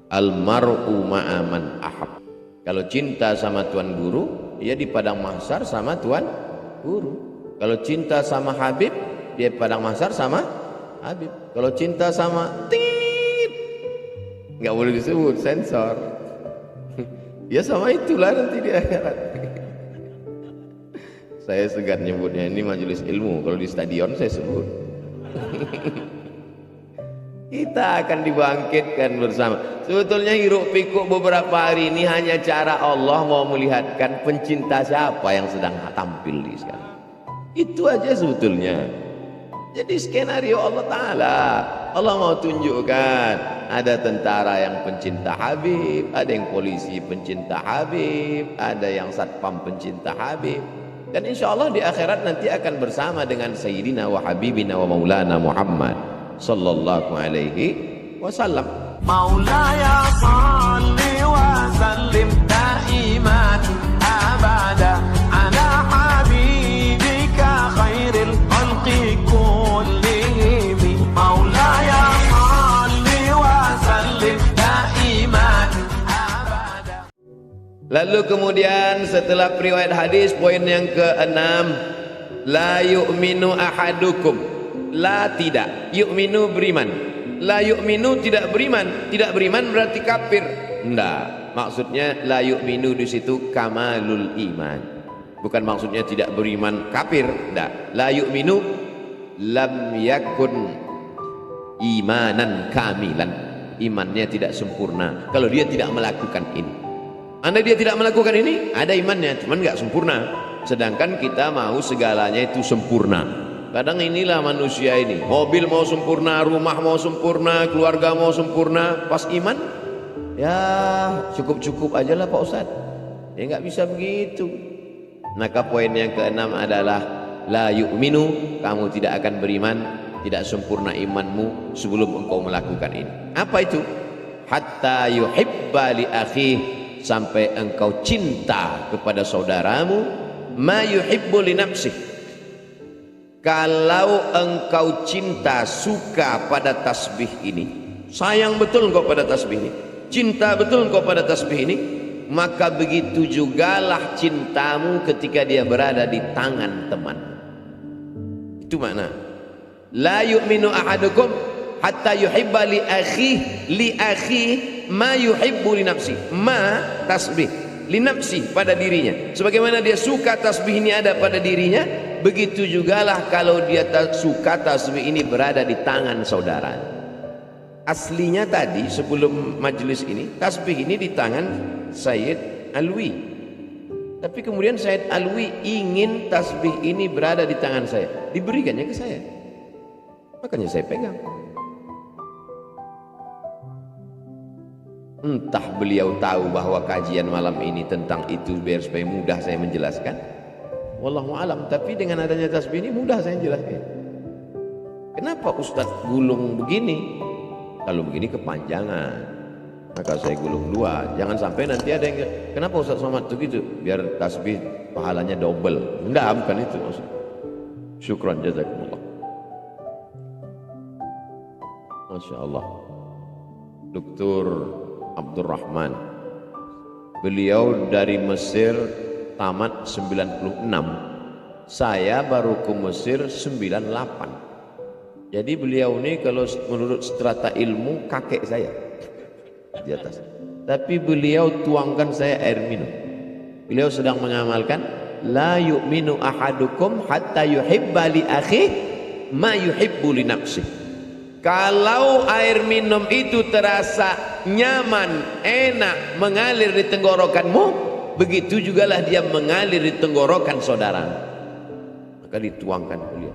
Almar'u ma'aman ahab. Kalau cinta sama tuan guru, dia di padang mahsyar sama tuan guru. Kalau cinta sama Habib, dia di padang mahsyar sama Habib. Kalau cinta sama tit, nggak boleh disebut, sensor. Ya sama itulah nanti di akhirat. Saya segan nyebutnya, ini majelis ilmu. Kalau di stadion saya sebut. Kita akan dibangkitkan bersama. Sebetulnya hiruk pikuk beberapa hari ini hanya cara Allah mau melihatkan pencinta siapa yang sedang tampil di sekarang. Itu aja sebetulnya. Jadi skenario Allah Ta'ala, Allah mau tunjukkan ada tentara yang pencinta Habib, ada yang polisi pencinta Habib, ada yang satpam pencinta Habib. Dan insya Allah di akhirat nanti akan bersama dengan Sayyidina wa Habibina wa Maulana Muhammad sallallahu alaihi wasallam. Maulaya salli wa sallim daiman abada ala habibika khairil khalqi kullihim. Maulaya salli wa sallim daiman abada. Lalu kemudian setelah riwayat hadis, poin yang ke-6, la yu'minu ahadukum. La tidak, yu'minu beriman. La yu'minu tidak beriman. Tidak beriman berarti kafir. Enggak, maksudnya la yu'minu di situ kamalul iman. Bukan maksudnya tidak beriman kafir. Enggak. La yu'minu lam yakun imanan kamilan. Imannya tidak sempurna kalau dia tidak melakukan ini. Andai dia tidak melakukan ini, ada imannya, cuman enggak sempurna. Sedangkan kita mau segalanya itu sempurna. Kadang inilah manusia ini, mobil mau sempurna, rumah mau sempurna, keluarga mau sempurna, pas iman ya cukup-cukup aja lah Pak Ustadz. Ya nggak bisa begitu. Maka poin yang ke-6 adalah la yu'minu, kamu tidak akan beriman, tidak sempurna imanmu sebelum engkau melakukan ini. Apa itu? Hatta yuhibba li akhih, sampai engkau cinta kepada saudaramu ma yuhibbu li nafsih. Kalau engkau cinta, suka pada tasbih ini, sayang betul engkau pada tasbih ini, cinta betul engkau pada tasbih ini, maka begitu jugalah cintamu ketika dia berada di tangan teman. Itu makna la yu'minu ahadukum hatta yuhibba li akhi ma yuhibbu li nafsi. Ma tasbih, li nafsi, pada dirinya. Sebagaimana dia suka tasbih ini ada pada dirinya, begitu jugalah kalau dia suka tasbih ini berada di tangan saudara. Aslinya tadi sebelum majelis ini, tasbih ini di tangan Sayyid Alwi. Tapi kemudian Sayyid Alwi ingin tasbih ini berada di tangan saya, diberikannya ke saya. Makanya saya pegang. Entah beliau tahu bahwa kajian malam ini tentang itu biar supaya mudah saya menjelaskan. Wallahu alam. Tapi dengan adanya tasbih ini mudah saya jelaskan. Kenapa Ustadz gulung begini? Kalau begini kepanjangan, maka saya gulung dua. Jangan sampai nanti ada yang kenapa Ustadz Somad itu gitu? Biar tasbih pahalanya double. Enggak, bukan itu maksud. Syukran jazakumullah. Masya Allah. Dr. Abdurrahman, beliau dari Mesir tamat 96, saya baru ke Mesir 98. Jadi beliau ini kalau menurut strata ilmu kakek saya di atas. Tapi beliau tuangkan saya air minum. Beliau sedang mengamalkan la yu'minu ahadukum hatta yuhibba li akhihi ma yuhibbu li nafsihi. Kalau air minum itu terasa nyaman, enak, mengalir di tenggorokanmu, begitu jugalah dia mengalir di tenggorokan saudara. Maka dituangkan beliau.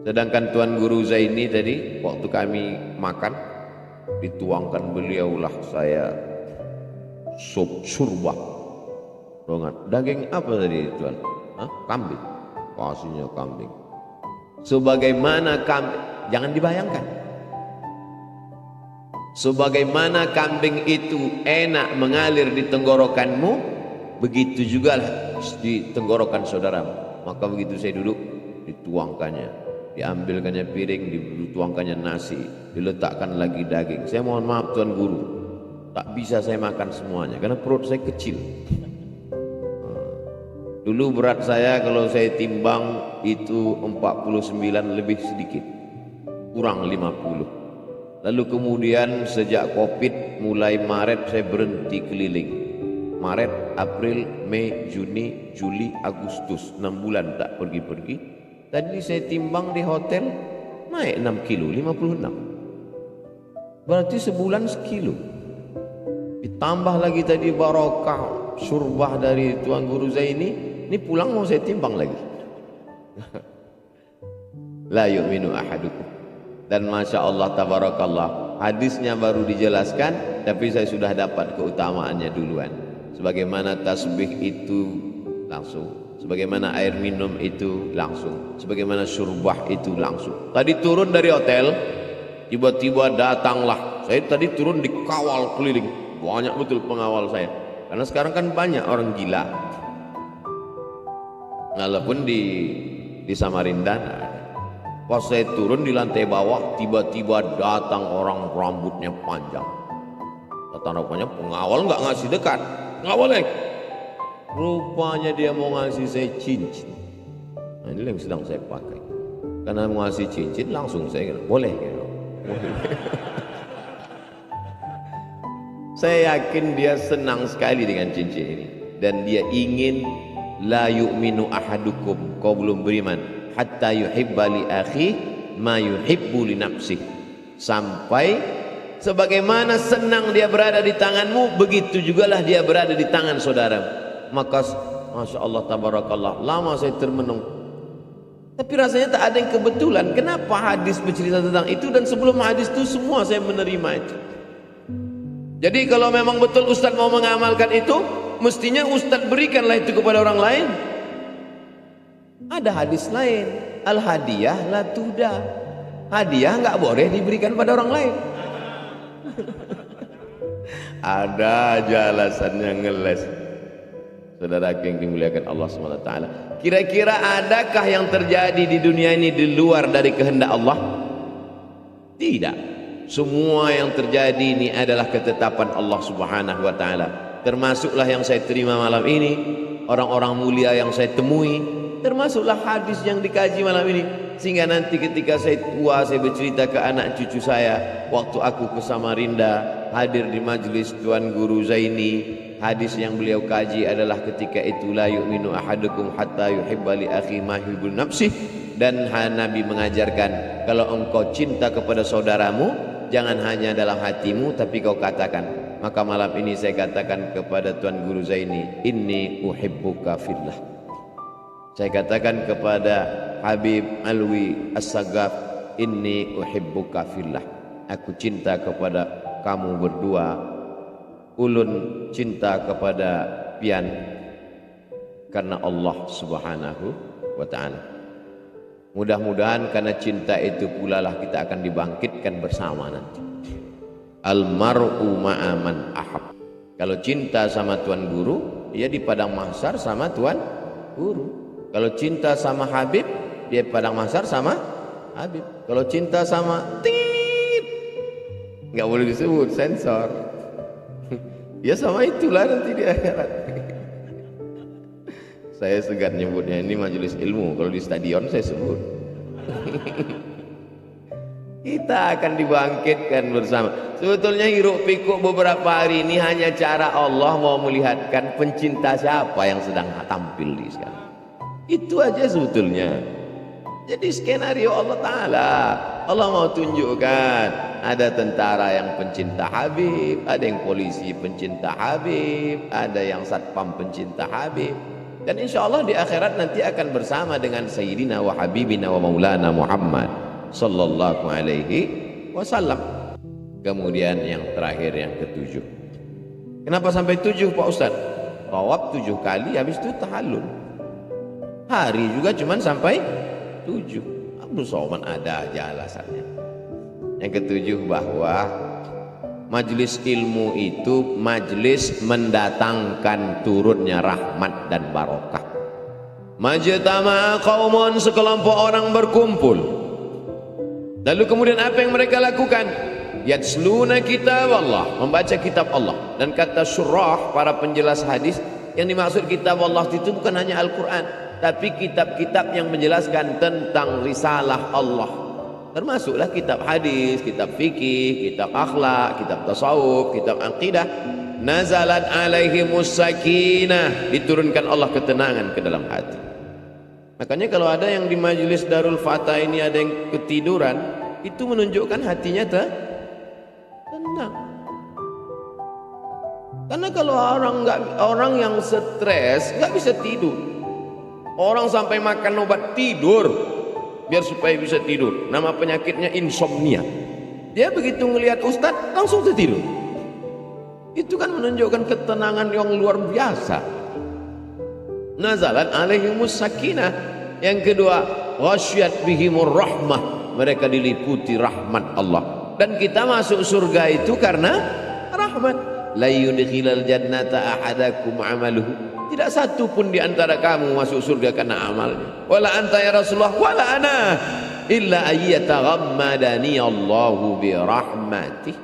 Sedangkan Tuan Guru Zaini tadi waktu kami makan, dituangkan beliaulah saya sup surba. Daging apa tadi Tuan? Hah? Kambing. Pastinya kambing. Sebagaimana kambing, jangan dibayangkan. Sebagaimana kambing itu enak mengalir di tenggorokanmu, begitu juga di tenggorokan saudaramu. Maka begitu saya duduk, dituangkannya, diambilkannya piring, dituangkannya nasi, diletakkan lagi daging. Saya mohon maaf Tuan Guru, Tak bisa saya makan semuanya karena perut saya kecil. Dulu berat saya kalau saya timbang itu 49 lebih sedikit, kurang 50. Lalu kemudian sejak Covid mulai Maret saya berhenti keliling. Maret, April, Mei, Juni, Juli, Agustus, 6 bulan tak pergi-pergi. Tadi saya timbang di hotel naik 6 kilo, 56. Berarti sebulan sekilo. Ditambah lagi tadi barokah syurbah dari Tuan Guru Zaini. Ini pulang mau saya timbang lagi. La yu'minu ahadukum. Dan Masya Allah tabarakallah, hadisnya baru dijelaskan, tapi saya sudah dapat keutamaannya duluan. Sebagaimana tasbih itu langsung, sebagaimana air minum itu langsung, sebagaimana syurbah itu langsung. Tadi turun dari hotel, tiba-tiba datanglah. Saya tadi turun dikawal keliling, banyak betul pengawal saya. Karena sekarang kan banyak orang gila. Walaupun di Samarinda, pas saya turun di lantai bawah, tiba-tiba datang orang rambutnya panjang. Datang rupanya pengawal nggak ngasih dekat, ngawalnya. Rupanya dia mau ngasih saya cincin. Nah, ini yang sedang saya pakai. Karena mau ngasih cincin, langsung saya kira, boleh gitu. Saya yakin dia senang sekali dengan cincin ini, dan dia ingin. La yu'minu ahadukum, kau belum beriman, hatta yuhibba li akhi ma yuhibbu li nafsih. Sampai sebagaimana senang dia berada di tanganmu, begitu jugalah dia berada di tangan saudaramu. Maka Masya Allah tabarakallah, lama saya termenung. Tapi rasanya tak ada yang kebetulan. Kenapa hadis bercerita tentang itu, dan sebelum hadis itu semua saya menerima itu. Jadi kalau memang betul Ustaz mau mengamalkan itu, mestinya Ustaz berikanlah itu kepada orang lain. Ada hadis lain, al hadiyah la tuda. Hadiah enggak boleh diberikan pada orang lain. Ada aja alasannya ngeles. Saudara yang dimuliakan Allah SWT, kira-kira adakah yang terjadi di dunia ini di luar dari kehendak Allah? Tidak. Semua yang terjadi ini adalah ketetapan Allah Subhanahu wa taala. Termasuklah yang saya terima malam ini, orang-orang mulia yang saya temui, termasuklah hadis yang dikaji malam ini, sehingga nanti ketika saya tua saya bercerita ke anak cucu saya, waktu aku ke Samarinda hadir di majelis Tuan Guru Zaini, hadis yang beliau kaji adalah ketika itu la yu'minu ahadukum hatta yuhibba li akhi ma yuhibbu nafsih. Dan Nabi mengajarkan, kalau engkau cinta kepada saudaramu, jangan hanya dalam hatimu, tapi kau katakan. Maka malam ini saya katakan kepada Tuan Guru Zaini, inni uhibbuka fillah. Saya katakan kepada Habib Alwi As-Sagaf, inni uhibbuka fillah. Aku cinta kepada kamu berdua. Ulun cinta kepada pian karena Allah Subhanahu wa ta'ala. Mudah-mudahan karena cinta itu pula lah kita akan dibangkitkan bersama nanti. Almar'u ma'aman ahab. Kalau cinta sama Tuan Guru, dia di padang mahsyar sama Tuan Guru. Kalau cinta sama Habib, dia padang mahsyar sama Habib. Kalau cinta sama tit, nggak boleh disebut, sensor. Ya sama itulah nanti di akhirat. Saya segan nyebutnya, ini majelis ilmu. Kalau di stadion saya sebut. Kita akan dibangkitkan bersama. Sebetulnya hiruk pikuk beberapa hari ini hanya cara Allah mau melihatkan pencinta siapa yang sedang tampil di sekarang. Itu aja sebetulnya. Jadi skenario Allah Ta'ala, Allah mau tunjukkan ada tentara yang pencinta Habib, ada yang polisi pencinta Habib, ada yang satpam pencinta Habib. Dan insya Allah di akhirat nanti akan bersama dengan Sayyidina wa Habibina wa Maulana Muhammad sallallahu alaihi wasallam. Kemudian yang terakhir, yang ketujuh. Kenapa sampai 7 Pak Ustaz? Tawaf 7 kali, habis itu tahallul. Hari juga cuman sampai 7. Abdul Somad ada aja alasannya. Yang ketujuh, bahwa majelis ilmu itu majelis mendatangkan turunnya rahmat dan barokah. Majtama'a qaumun, sekelompok orang berkumpul. Lalu kemudian apa yang mereka lakukan? Yatsluna kitab Allah, membaca kitab Allah. Dan kata syurah, para penjelas hadis, yang dimaksud kitab Allah itu bukan hanya Al-Quran, tapi kitab-kitab yang menjelaskan tentang risalah Allah. Termasuklah kitab hadis, kitab fikih, kitab akhlak, kitab tasawuf, kitab aqidah. Nazalat alaihimus sakinah, diturunkan Allah ketenangan ke dalam hati. Makanya kalau ada yang di majelis Darul Fatah ini ada yang ketiduran, itu menunjukkan hatinya tenang. Karena kalau orang yang stres nggak bisa tidur. Orang sampai makan obat tidur biar supaya bisa tidur. Nama penyakitnya insomnia. Dia begitu ngelihat ustadz langsung tertidur. Itu kan menunjukkan ketenangan yang luar biasa. Nazalat alaihimus sakinah. Yang kedua, ghasyiyat bihimur rahmah, mereka diliputi rahmat Allah. Dan kita masuk surga itu karena rahmat. La yudkhilal jannata ahadakum amaluhu, tidak satu pun di antara kamu masuk surga karena amalnya. Wala anta ya Rasulullah, wala ana, illa ayyataghammadani Allahu bi rahmatih.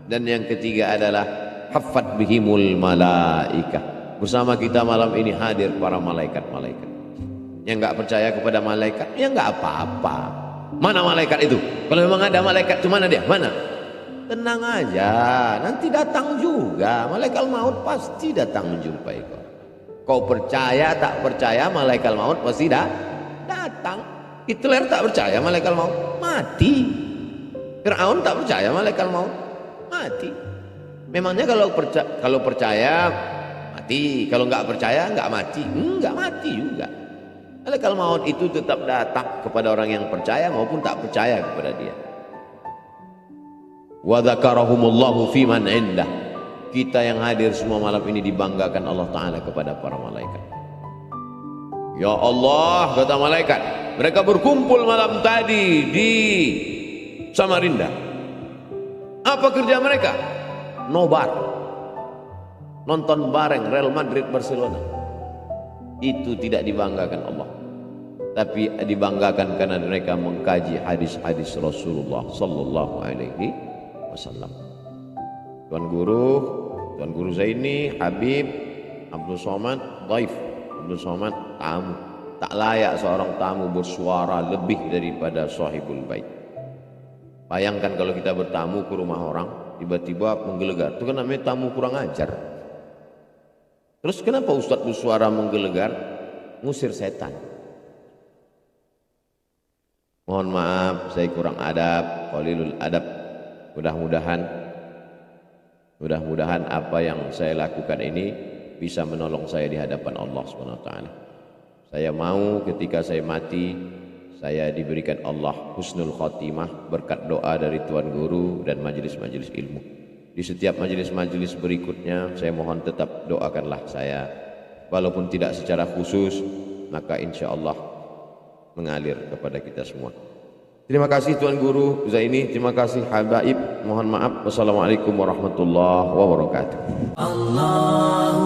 Dan yang ketiga adalah haffat bihimul malaikah, bersama kita malam ini hadir para malaikat-malaikat. Yang enggak percaya kepada malaikat, ya enggak apa-apa. Mana malaikat itu? Kalau memang ada malaikat itu, mana dia? Mana? Tenang aja, nanti datang juga. Malaikat maut pasti datang menjumpai kau. Kau percaya tak percaya, malaikat maut pasti datang. Hitler tak percaya malaikat maut, mati. Fir'aun tak percaya malaikat maut, mati. Memangnya kalau percaya mati, kalau nggak percaya nggak mati? Nggak mati juga. Malaikat maut itu tetap datang kepada orang yang percaya maupun tak percaya kepada dia. Wa dzakarahumullahu fiman indah. Kita yang hadir semua malam ini dibanggakan Allah Ta'ala kepada para malaikat. Ya Allah, kata malaikat, mereka berkumpul malam tadi di Samarinda. Apa kerja mereka? Nobar, nonton bareng Real Madrid Barcelona. Itu tidak dibanggakan Allah, tapi dibanggakan karena mereka mengkaji hadis-hadis Rasulullah Sallallahu Alaihi Wasallam. Tuan Guru Zaini, Habib, Abdul Somad, Daif, Abdul Somad, tamu. Tak layak seorang tamu bersuara lebih daripada sahibul bait. Bayangkan kalau kita bertamu ke rumah orang, tiba-tiba menggelegar, itu kan namanya tamu kurang ajar. Terus kenapa Ustadz bersuara menggelegar? Ngusir setan. Mohon maaf, saya kurang adab, qalilul adab. Mudah-mudahan apa yang saya lakukan ini bisa menolong saya di hadapan Allah SWT. Saya mau ketika saya mati, saya diberikan Allah husnul khotimah berkat doa dari Tuan Guru dan majelis-majelis ilmu. Di setiap majelis-majelis berikutnya saya mohon tetap doakanlah saya, walaupun tidak secara khusus, maka insya Allah mengalir kepada kita semua. Terima kasih Tuan Guru Zaini, terima kasih Habaib, mohon maaf. Wassalamualaikum warahmatullahi wabarakatuh. Allah